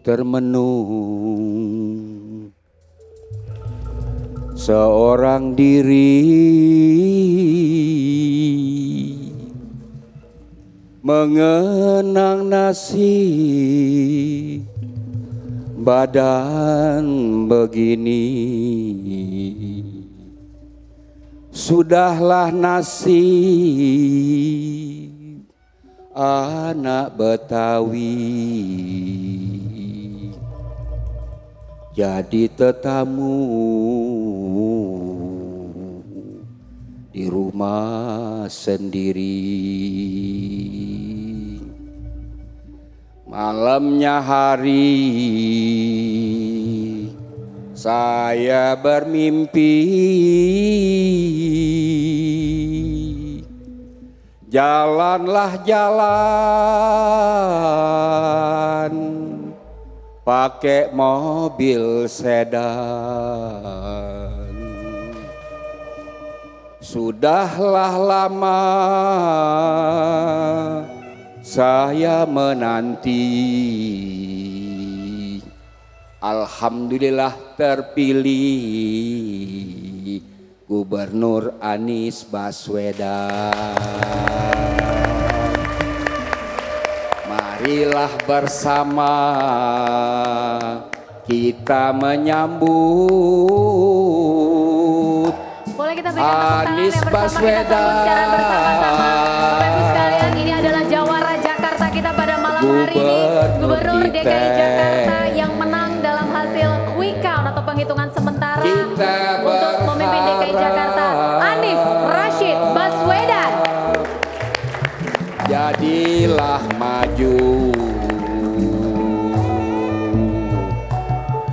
termenung seorang diri mengenang nasib badan begini. Sudahlah nasib anak Betawi jadi tetamu di rumah sendiri. Malamnya hari saya bermimpi, jalanlah jalan pakai mobil sedan. Sudahlah lama saya menanti, alhamdulillah terpilih Gubernur Anies Baswedan. Marilah bersama kita menyambut boleh kita berikan tepuk tangan Anies yang bersama, kita sambut secara bersama-sama. Bapak Ibu sekalian, ini adalah jawara Jakarta kita pada malam hari ini. Gubernur DKI Jakarta yang menang dalam hasil quick count atau penghitungan sementara untuk memimpin DKI Jakarta, Anies Rashid Baswedan. Jadilah maju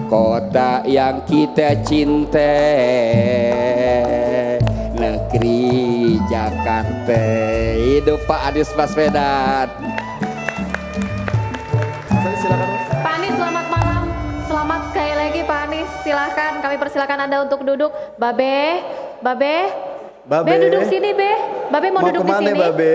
kota yang kita cinta, negeri Jakarta. Hidup Pak Anies Baswedan. Pak Anies, selamat malam. Selamat sekali lagi Pak Anies. Silahkan, kami persilakan Anda untuk duduk. Babe, duduk sini Be. Babe mau duduk di sini. Babe?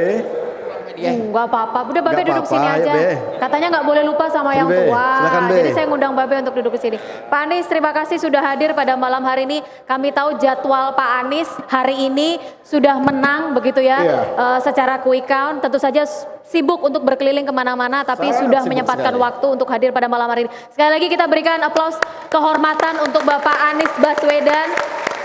Enggak apa-apa, udah Babe Nggak duduk sini apa-apa, aja. ya, Be. Katanya nggak boleh lupa sama yang Be, tua. silakan, Be. Jadi saya ngundang Babe untuk duduk di sini. Pak Anies, terima kasih sudah hadir pada malam hari ini. Kami tahu jadwal Pak Anies hari ini sudah menang begitu ya, Iya. secara quick count. Tentu saja sibuk untuk berkeliling kemana-mana, tapi Sangat sudah sibuk menyempatkan sekali. waktu untuk hadir pada malam hari ini. Sekali lagi kita berikan aplaus kehormatan untuk Bapak Anies Baswedan,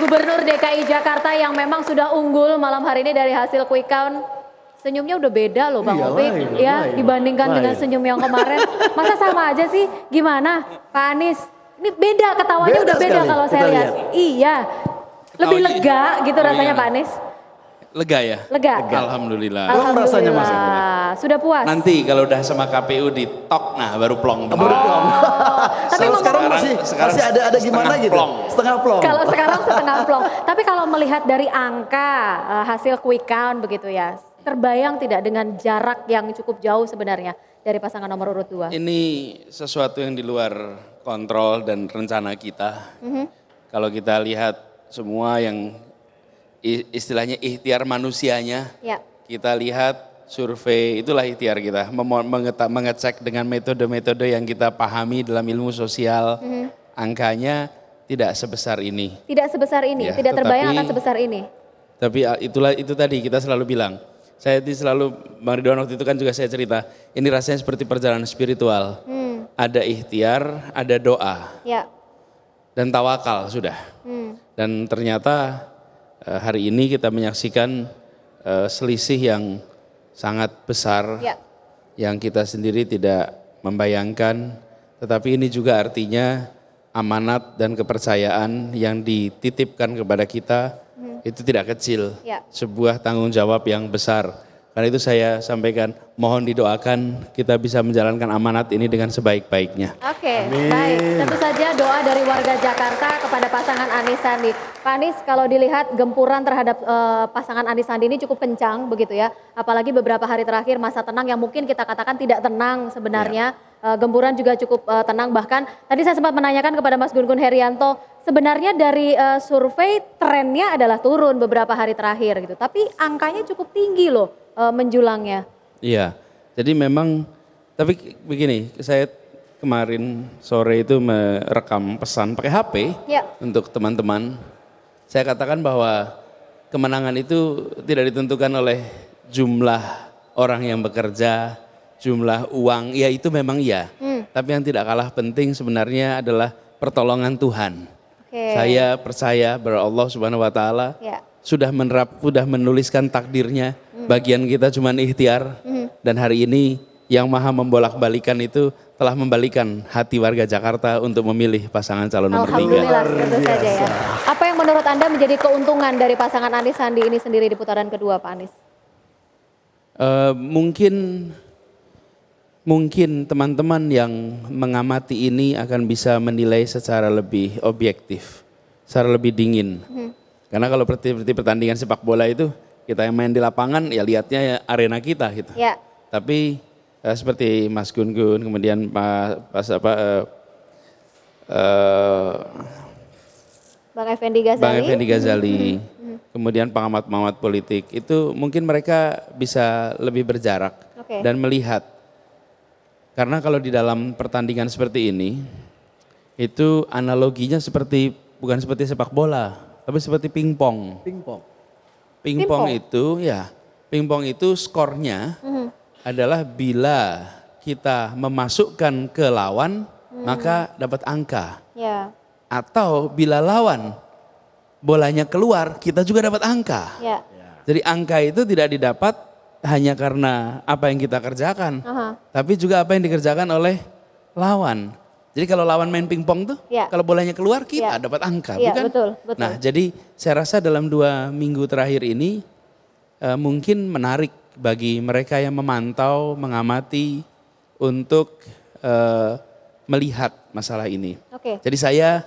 Gubernur DKI Jakarta yang memang sudah unggul malam hari ini dari hasil quick count. Senyumnya udah beda loh Bang Iya, Opik, ya lain. dibandingkan dengan senyum yang kemarin. Masa sama aja sih? Gimana Pak Anies? Ini beda, ketawanya Beda udah beda sekali, kalau saya kita lihat. Iya, lebih Ketawanya- lega gitu Oh, rasanya iya. Pak Anies. Lega ya? Lega. Alhamdulillah. rasanya, Mas? Sudah puas? Nanti kalau udah sama KPU ditok, nah baru plong. Tapi Kalau sekarang sekarang masih ada gimana setengah gitu? plong. Setengah plong. kalau sekarang setengah plong. Tapi kalau melihat dari angka hasil quick count begitu ya, terbayang tidak dengan jarak yang cukup jauh sebenarnya dari pasangan nomor urut 2? Ini sesuatu yang di luar kontrol dan rencana kita. Kalau kita lihat semua yang istilahnya ikhtiar manusianya, Ya. kita lihat survei, itulah ikhtiar kita, mengecek dengan metode-metode yang kita pahami dalam ilmu sosial, angkanya tidak sebesar ini. Tidak sebesar ini, Ya, tidak terbayang tetapi- akan sebesar ini. Tapi itu tadi kita selalu bilang, saya selalu, Bang Ridwan waktu itu kan juga saya cerita, ini rasanya seperti perjalanan spiritual. Ada ikhtiar, ada doa, Ya. dan tawakal sudah. Dan ternyata hari ini kita menyaksikan selisih yang sangat besar, Ya. yang kita sendiri tidak membayangkan, tetapi ini juga artinya amanat dan kepercayaan yang dititipkan kepada kita itu tidak kecil, Ya. sebuah tanggung jawab yang besar. Karena itu saya sampaikan, mohon didoakan kita bisa menjalankan amanat ini dengan sebaik-baiknya. Oke, baik. Tentu saja doa dari warga Jakarta kepada pasangan Anies Sandi. Pak Anies, kalau dilihat gempuran terhadap pasangan Anies Sandi ini cukup kencang begitu ya. Apalagi beberapa hari terakhir masa tenang yang mungkin kita katakan tidak tenang sebenarnya. Gempuran juga cukup tenang. Bahkan tadi saya sempat menanyakan kepada Mas Gun-Gun Herianto, sebenarnya dari survei trennya adalah turun beberapa hari terakhir gitu. Tapi angkanya cukup tinggi loh menjulangnya. Iya, jadi memang, tapi begini, saya kemarin sore itu merekam pesan pakai HP Ya. untuk teman-teman. Saya katakan bahwa kemenangan itu tidak ditentukan oleh jumlah orang yang bekerja, jumlah uang, ya itu memang iya. Tapi yang tidak kalah penting sebenarnya adalah pertolongan Tuhan. Oke. Saya percaya bahwa Allah Subhanahu wa taala Ya. sudah menuliskan takdirnya. Bagian kita cuma ikhtiar. Dan hari ini yang maha membolak-balikan itu telah membalikan hati warga Jakarta untuk memilih pasangan calon nomor 3. Alhamdulillah, tentu saja ya. Apa yang menurut Anda menjadi keuntungan dari pasangan Anies Sandi ini sendiri di putaran kedua, Pak Anies? Mungkin teman-teman yang mengamati ini akan bisa menilai secara lebih objektif, secara lebih dingin. Karena kalau seperti pertandingan sepak bola itu kita yang main di lapangan ya lihatnya ya arena kita gitu. Ya. Tapi seperti Mas Gun-Gun, kemudian Bang Effendi Ghazali. Bang Effendi Ghazali, kemudian pengamat-pengamat politik, itu mungkin mereka bisa lebih berjarak Oke. dan melihat. Karena kalau di dalam pertandingan seperti ini, itu analoginya bukan seperti sepak bola, tapi seperti pingpong. Pingpong. Pingpong itu skornya adalah bila kita memasukkan ke lawan, maka dapat angka. Ya. Atau bila lawan bolanya keluar, kita juga dapat angka. Ya. Jadi angka itu tidak didapat hanya karena apa yang kita kerjakan, tapi juga apa yang dikerjakan oleh lawan. Jadi kalau lawan main pingpong tuh, Ya. kalau bolanya keluar kita Ya. dapat angka, Ya, bukan? betul, betul. Nah, jadi saya rasa dalam 2 minggu terakhir ini mungkin menarik bagi mereka yang memantau, mengamati untuk melihat masalah ini. Oke. Jadi saya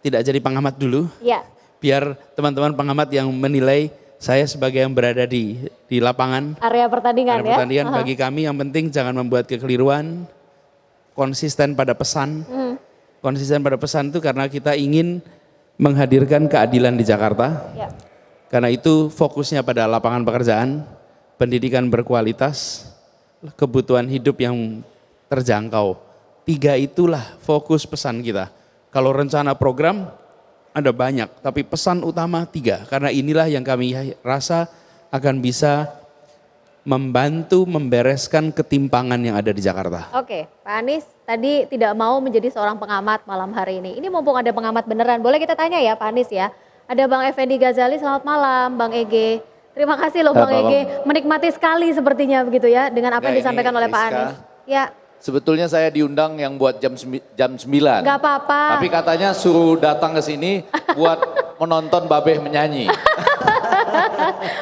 tidak jadi pengamat dulu, Ya. biar teman-teman pengamat yang menilai saya sebagai yang berada di lapangan. Area pertandingan Ada ya. pertandingan bagi kami yang penting jangan membuat kekeliruan, konsisten pada pesan. Konsisten pada pesan itu karena kita ingin menghadirkan keadilan di Jakarta. Ya. Karena itu fokusnya pada lapangan pekerjaan, pendidikan berkualitas, kebutuhan hidup yang terjangkau. 3 itulah fokus pesan kita. Kalau rencana program ada banyak, tapi pesan utama 3. Karena inilah yang kami rasa akan bisa membantu membereskan ketimpangan yang ada di Jakarta. Oke, Pak Anies tadi tidak mau menjadi seorang pengamat malam hari ini. Ini mumpung ada pengamat beneran, boleh kita tanya ya Pak Anies ya. Ada Bang Effendi Ghazali, selamat malam Bang Ege. Terima kasih loh Bang Ege, menikmati sekali sepertinya begitu ya dengan apa yang disampaikan oleh Pak Anies. Ya. Sebetulnya saya diundang yang buat jam 9. Gak apa-apa. Tapi katanya suruh datang ke sini buat menonton Babeh menyanyi.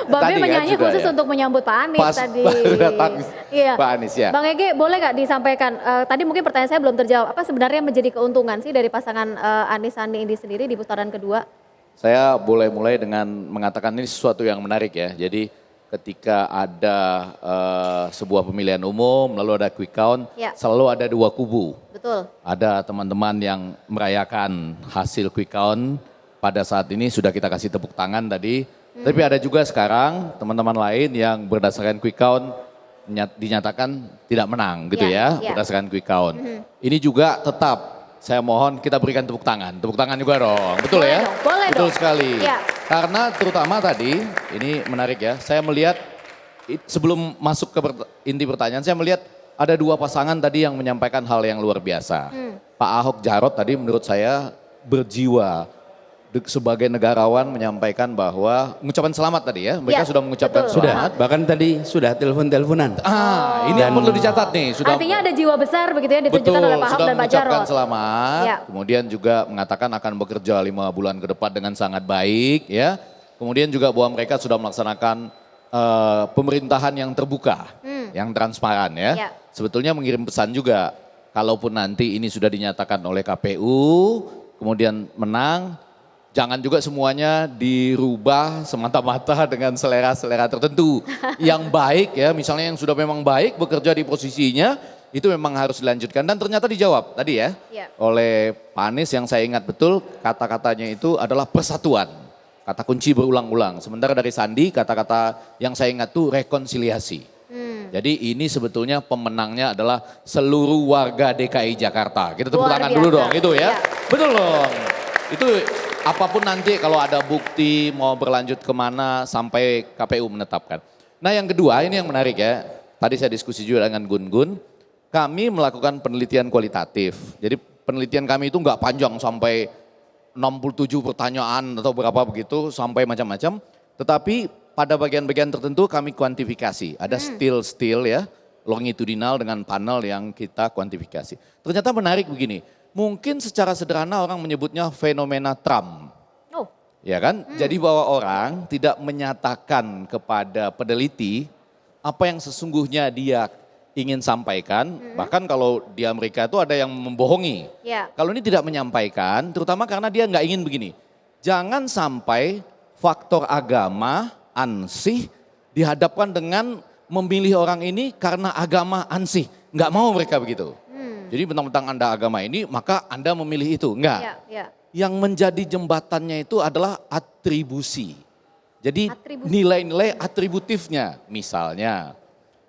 Babe Tadi kan menyanyi juga khusus ya? untuk menyambut Pak Anies Pas tadi. baru datang Iya. Pak Anies ya. Bang Ege boleh gak disampaikan, tadi mungkin pertanyaan saya belum terjawab, apa sebenarnya menjadi keuntungan sih dari pasangan Anies Sandi ini sendiri di putaran kedua? Saya boleh mulai dengan mengatakan ini sesuatu yang menarik ya. Jadi ketika ada sebuah pemilihan umum, lalu ada quick count, Ya. selalu ada 2 kubu. Betul. Ada teman-teman yang merayakan hasil quick count, pada saat ini sudah kita kasih tepuk tangan tadi. Tapi ada juga sekarang teman-teman lain yang berdasarkan quick count dinyatakan tidak menang gitu Ya, ya, ya. berdasarkan quick count. Ini juga tetap saya mohon kita berikan tepuk tangan juga dong, betul Boleh ya? dong, boleh Betul dong. sekali. Ya. Karena terutama tadi, ini menarik ya, saya melihat sebelum masuk ke inti pertanyaan, saya melihat ada 2 pasangan tadi yang menyampaikan hal yang luar biasa. Pak Ahok Jarot tadi menurut saya berjiwa sebagai negarawan menyampaikan bahwa mengucapkan selamat tadi ya, mereka Ya, sudah mengucapkan betul. selamat. Bahkan tadi sudah telepon-teleponan. Ini yang perlu dicatat nih. Sudah Artinya ada jiwa besar begitu ya ditunjukkan betul, oleh Pak Ahok sudah dan Pak mengucapkan Jarot. selamat. Ya. Kemudian juga mengatakan akan bekerja 5 bulan ke depan dengan sangat baik ya. Kemudian juga bahwa mereka sudah melaksanakan pemerintahan yang terbuka, yang transparan ya. Ya. Sebetulnya mengirim pesan juga, kalaupun nanti ini sudah dinyatakan oleh KPU, kemudian menang, jangan juga semuanya dirubah semata-mata dengan selera-selera tertentu. Yang baik ya, misalnya yang sudah memang baik bekerja di posisinya, itu memang harus dilanjutkan. Dan ternyata dijawab tadi ya, Ya. oleh Pak Anies yang saya ingat betul kata-katanya itu adalah persatuan. Kata kunci berulang-ulang. Sementara dari Sandi kata-kata yang saya ingat tuh rekonsiliasi. Jadi ini sebetulnya pemenangnya adalah seluruh warga DKI Jakarta. Kita tepuk Luar tangan dulu biasa. dong, itu ya. Iya. Betul dong. Itu apapun nanti kalau ada bukti mau berlanjut kemana sampai KPU menetapkan. Nah yang kedua ini yang menarik ya. Tadi saya diskusi juga dengan Gun-Gun. Kami melakukan penelitian kualitatif. Jadi penelitian kami itu nggak panjang sampai 67 pertanyaan atau berapa begitu sampai macam-macam. Tetapi pada bagian-bagian tertentu kami kuantifikasi. Ada still ya, longitudinal dengan panel yang kita kuantifikasi. Ternyata menarik begini, mungkin secara sederhana orang menyebutnya fenomena Trump. Oh, Ya kan? Jadi bahwa orang tidak menyatakan kepada peneliti apa yang sesungguhnya dia ingin sampaikan. Bahkan kalau di Amerika itu ada yang membohongi. ya. Kalau ini tidak menyampaikan, terutama karena dia nggak ingin begini. Jangan sampai faktor agama, ansih dihadapkan dengan memilih orang ini karena agama ansih. Nggak mau mereka begitu. Jadi bentang-bentang Anda agama ini, maka Anda memilih itu. Enggak. Ya, ya. Yang menjadi jembatannya itu adalah atribusi. Jadi Atribusi. nilai-nilai atributifnya. Misalnya,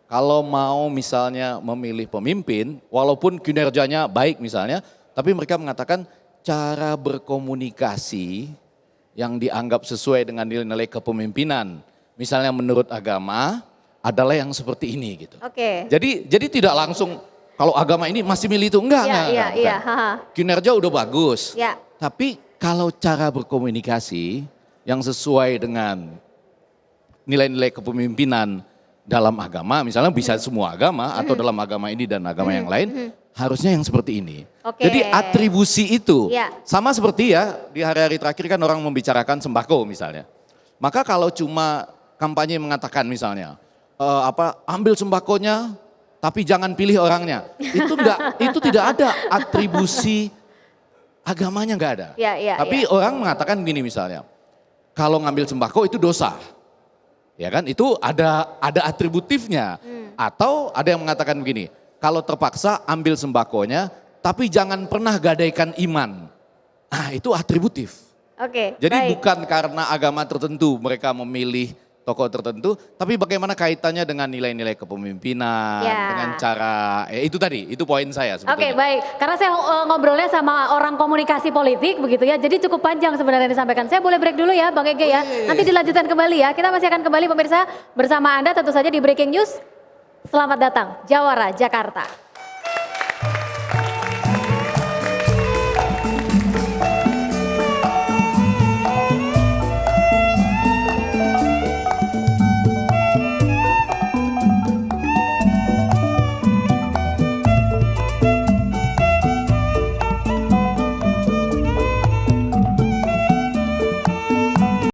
kalau mau misalnya memilih pemimpin, walaupun kinerjanya baik misalnya, tapi mereka mengatakan cara berkomunikasi yang dianggap sesuai dengan nilai-nilai kepemimpinan. Misalnya menurut agama adalah yang seperti ini gitu. Oke. Jadi tidak langsung kalau agama ini masih milih itu enggak, Iya, enggak, iya, bukan. iya. Haha. Kinerja udah bagus. Ya. Tapi kalau cara berkomunikasi yang sesuai dengan nilai-nilai kepemimpinan dalam agama, misalnya bisa semua agama atau dalam agama ini dan agama yang lain, harusnya yang seperti ini. Oke. Jadi atribusi itu Ya. sama seperti ya di hari-hari terakhir kan orang membicarakan sembako misalnya. Maka kalau cuma kampanye mengatakan misalnya ambil sembakonya tapi jangan pilih orangnya. Itu tidak ada atribusi agamanya nggak ada. Ya, ya, Tapi ya. orang mengatakan gini misalnya, kalau ngambil sembako itu dosa. Ya kan, itu ada atributifnya. Atau ada yang mengatakan begini, kalau terpaksa ambil sembakonya, tapi jangan pernah gadaikan iman. Nah itu atributif. Oke, Jadi baik. bukan karena agama tertentu mereka memilih tokoh tertentu, tapi bagaimana kaitannya dengan nilai-nilai kepemimpinan, Ya. dengan cara, itu tadi, itu poin saya Oke, sebetulnya. baik. Karena saya ngobrolnya sama orang komunikasi politik begitu ya. Jadi cukup panjang sebenarnya disampaikan. Saya boleh break dulu ya Bang Ege ya. Nanti dilanjutkan kembali ya. Kita masih akan kembali pemirsa bersama Anda tentu saja di Breaking News. Selamat datang Jawara Jakarta.